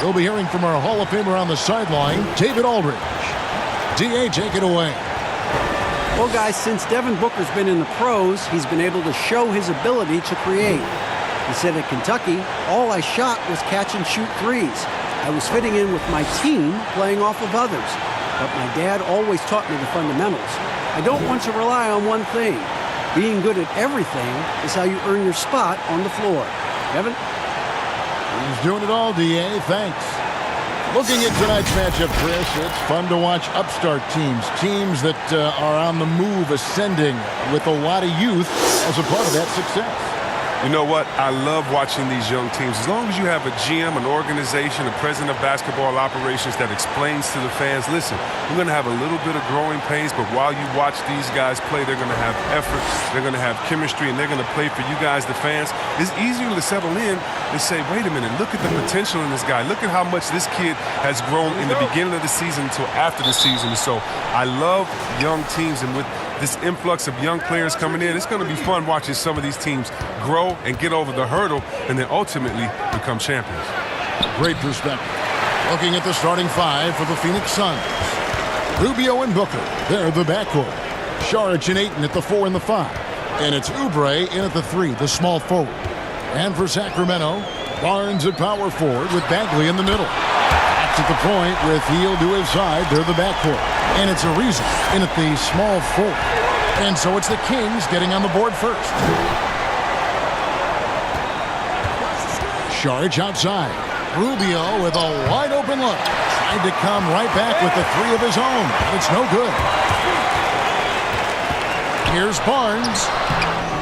We'll be hearing from our Hall of Famer on the sideline, David Aldridge. D.A., take it away. Well, guys, since Devin Booker's been in the pros, he's been able to show his ability to create. He said at Kentucky, all I shot was catch and shoot threes. I was fitting in with my team, playing off of others. But my dad always taught me the fundamentals. I don't want to rely on one thing. Being good at everything is how you earn your spot on the floor. Kevin? He's doing it all, D.A. Thanks. Looking at tonight's matchup, Chris, it's fun to watch upstart teams that are on the move, ascending with a lot of youth as a part of that success. You know what? I love watching these young teams. As long as you have a GM, an organization, a president of basketball operations that explains to the fans, listen, we're going to have a little bit of growing pains, but while you watch these guys play, they're going to have effort, they're going to have chemistry, and they're going to play for you guys, the fans. It's easier to settle in and say, wait a minute, look at the potential in this guy. Look at how much this kid has grown in the beginning of the season until after the season. So I love young teams, and with this influx of young players coming in, it's going to be fun watching some of these teams grow and get over the hurdle and then ultimately become champions. Great perspective. Looking at the starting five for the Phoenix Suns. Rubio and Booker, they're the backcourt. Saric and Ayton at the 4 and the 5. And it's Oubre in at the 3, the small forward. And for Sacramento, Barnes at power forward with Bagley in the middle. That's at the point with Hield to his side, they're the backcourt. And it's Ariza in at the small forward. And so it's the Kings getting on the board first. Saric outside. Rubio with a wide open look. Trying to come right back with the 3 of his own. It's no good. Here's Barnes.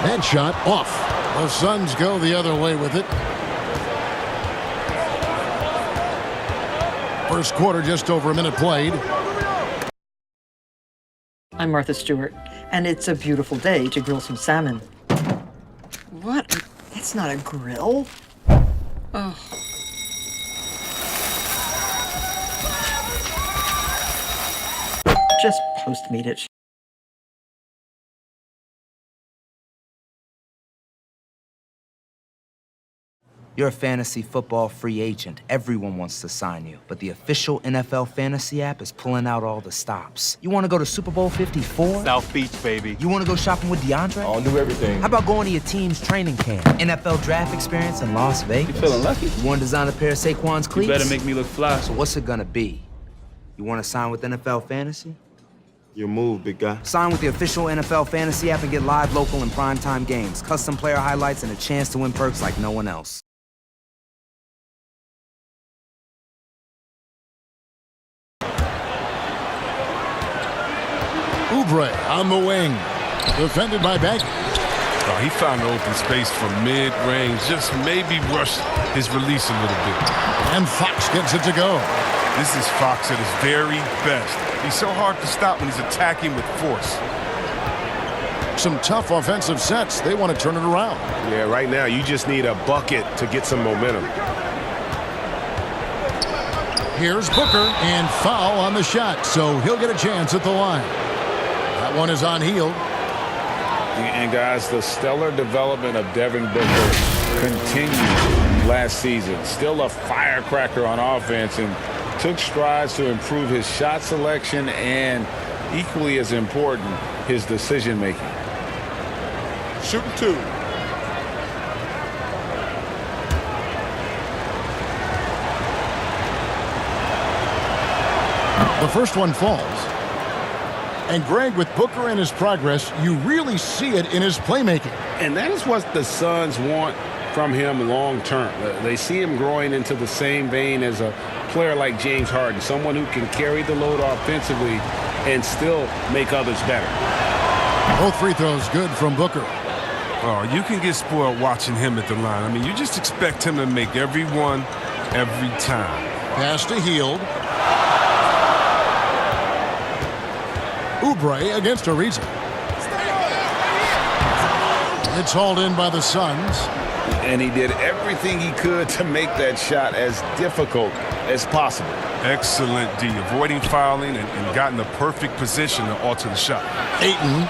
That shot off. The Suns go the other way with it. First quarter, just over a minute played. I'm Martha Stewart, and it's a beautiful day to grill some salmon. What? That's not a grill. Oh. Just Postmate it. You're a fantasy football free agent. Everyone wants to sign you. But the official NFL fantasy app is pulling out all the stops. You want to go to Super Bowl 54? South Beach, baby. You want to go shopping with DeAndre? I'll do everything. How about going to your team's training camp? NFL draft experience in Las Vegas? You feeling lucky? You want to design a pair of Saquon's cleats? You better make me look fly. So what's it gonna be? You want to sign with NFL Fantasy? Your move, big guy. Sign with the official NFL Fantasy app and get live, local, and primetime games, custom player highlights, and a chance to win perks like no one else. Oubre on the wing. Defended by Bagley. Oh, he found an open space from mid-range. Just maybe rushed his release a little bit. And Fox gets it to go. This is Fox at his very best. He's so hard to stop when he's attacking with force. Some tough offensive sets. They want to turn it around. Yeah, right now you just need a bucket to get some momentum. Here's Booker, and foul on the shot, so he'll get a chance at the line. That one is on Hield. And guys, the stellar development of Devin Booker continued last season. Still a firecracker on offense and took strides to improve his shot selection and, equally as important, his decision making. Shooting 2. The first one falls. And Greg, with Booker and his progress, you really see it in his playmaking. And that is what the Suns want from him long term. They see him growing into the same vein as a player like James Harden, someone who can carry the load offensively and still make others better. Both free throws good from Booker. Oh, you can get spoiled watching him at the line. I mean, you just expect him to make every one every time. Pass to Hield. Oubre against Ariza. It's hauled in by the Suns. And he did everything he could to make that shot as difficult as possible. Excellent D, avoiding fouling and got in the perfect position to alter the shot. Ayton,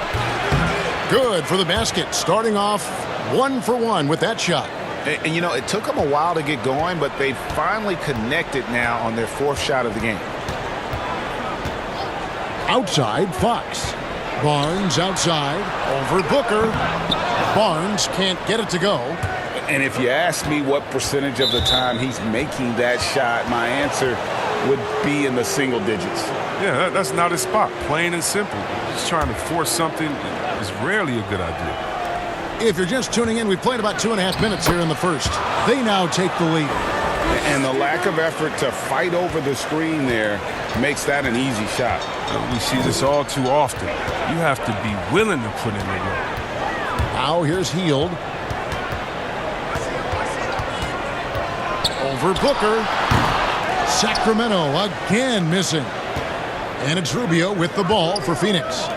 good for the basket, starting off 1 for 1 with that shot. And, you know, it took them a while to get going, but they finally connected now on their fourth shot of the game. Outside, Fox. Barnes outside, over Booker. Barnes can't get it to go. And if you ask me what percentage of the time he's making that shot, my answer would be in the single digits. Yeah, that's not his spot, plain and simple. Just trying to force something is rarely a good idea. If you're just tuning in, we've played about 2.5 minutes here in the first. They now take the lead. And the lack of effort to fight over the screen there makes that an easy shot. We see this all too often. You have to be willing to put in the work. Now here's Hield. Over Booker. Sacramento again missing. And it's Rubio with the ball for Phoenix.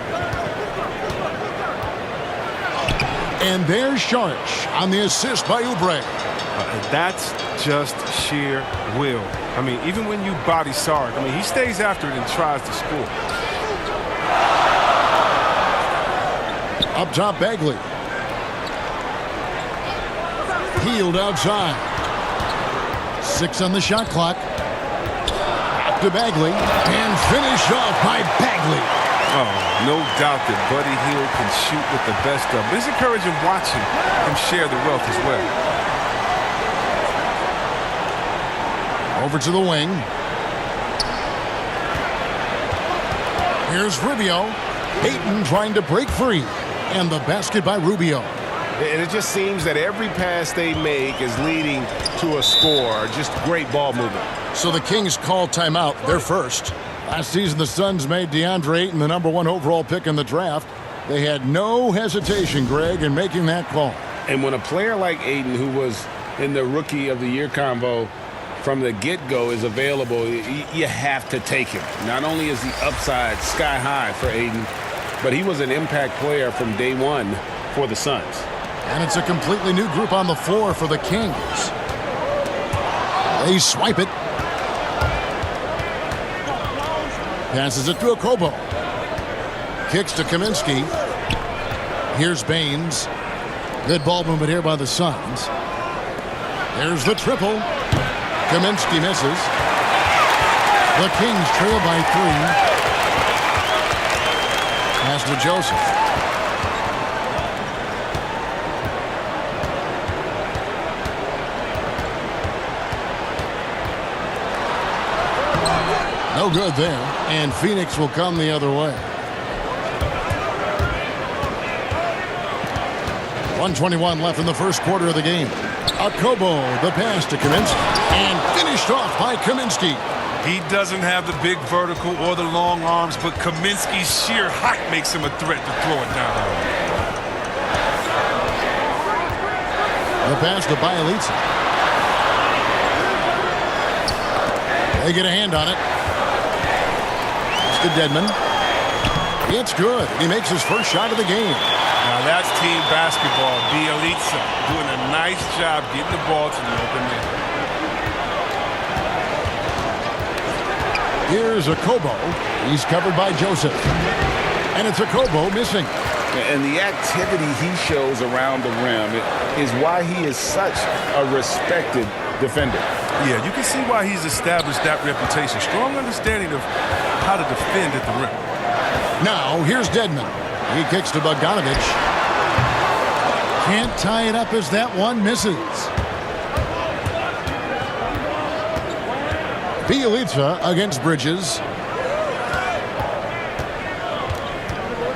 And there's Saric on the assist by Oubre. That's just sheer will. I mean, even when you body Saric, I mean, he stays after it and tries to score. Up top, Bagley. Hield outside. 6 on the shot clock. Back to Bagley. And finished off by Bagley. Oh, no doubt that Buddy Hield can shoot with the best of them. It's encouraging watching him share the wealth as well. Over to the wing. Here's Rubio. Payton trying to break free. And the basket by Rubio. And it just seems that every pass they make is leading to a score. Just great ball movement. So the Kings call timeout. They're first. Last season, the Suns made DeAndre Ayton the #1 overall pick in the draft. They had no hesitation, Greg, in making that call. And when a player like Ayton, who was in the Rookie of the Year convo from the get-go, is available, you have to take him. Not only is the upside sky high for Ayton, but he was an impact player from day one for the Suns. And it's a completely new group on the floor for the Kings. They swipe it. Passes it to Okobo. Kicks to Kaminsky. Here's Baines. Good ball movement here by the Suns. There's the triple. Kaminsky misses. The Kings trail by 3. Pass to Joseph. No good there, and Phoenix will come the other way. 1:21 left in the first quarter of the game. Okobo, the pass to Kaminsky, and finished off by Kaminsky. He doesn't have the big vertical or the long arms, but Kaminsky's sheer height makes him a threat to throw it down. The pass to Bielitsa. They get a hand on it. To Dedmon. It's good. He makes his first shot of the game. Now that's team basketball. Bielitsa doing a nice job getting the ball to the open man. Here's Okobo. He's covered by Joseph. And it's Okobo missing. And the activity he shows around the rim is why he is such a respected defender. Yeah, you can see why he's established that reputation. Strong understanding of how to defend at the rim. Now, here's Dedmon. He kicks to Bogdanovich. Can't tie it up as that one misses. Bielitsa against Bridges.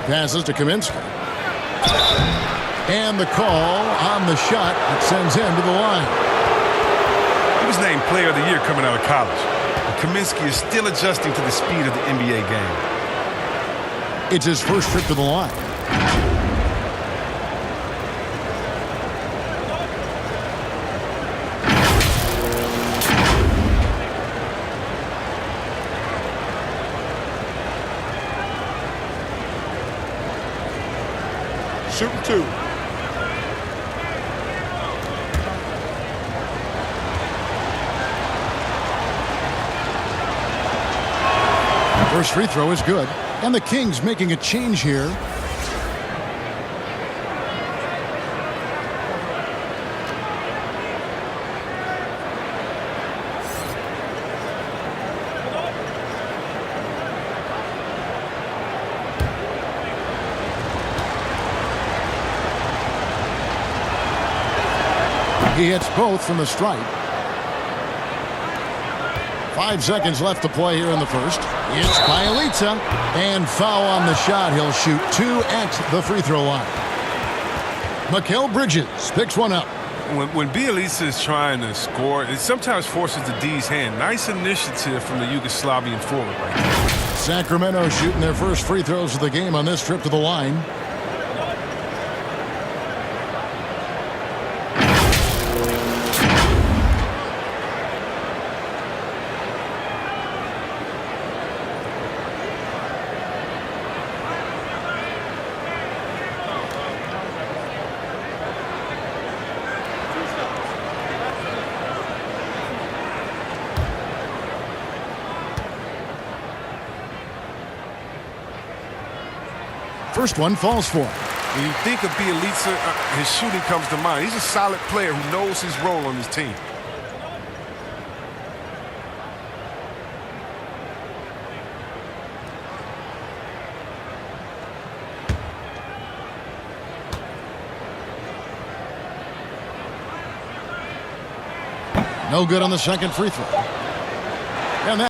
Passes to Kaminsky. And the call on the shot that sends him to the line. He was named Player of the Year coming out of college. Kaminsky is still adjusting to the speed of the NBA game. It's his first trip to the line. Shooting 2. First free throw is good. And the Kings making a change here. He hits both from the stripe. 5 seconds left to play here in the first. It's Bielitsa, and foul on the shot. He'll shoot 2 at the free throw line. Mikal Bridges picks one up. When Bielitsa is trying to score, it sometimes forces the D's hand. Nice initiative from the Yugoslavian forward right there. Sacramento shooting their first free throws of the game on this trip to the line. First one falls for him. When you think of Bielitsa, his shooting comes to mind. He's a solid player who knows his role on his team. No good on the second free throw.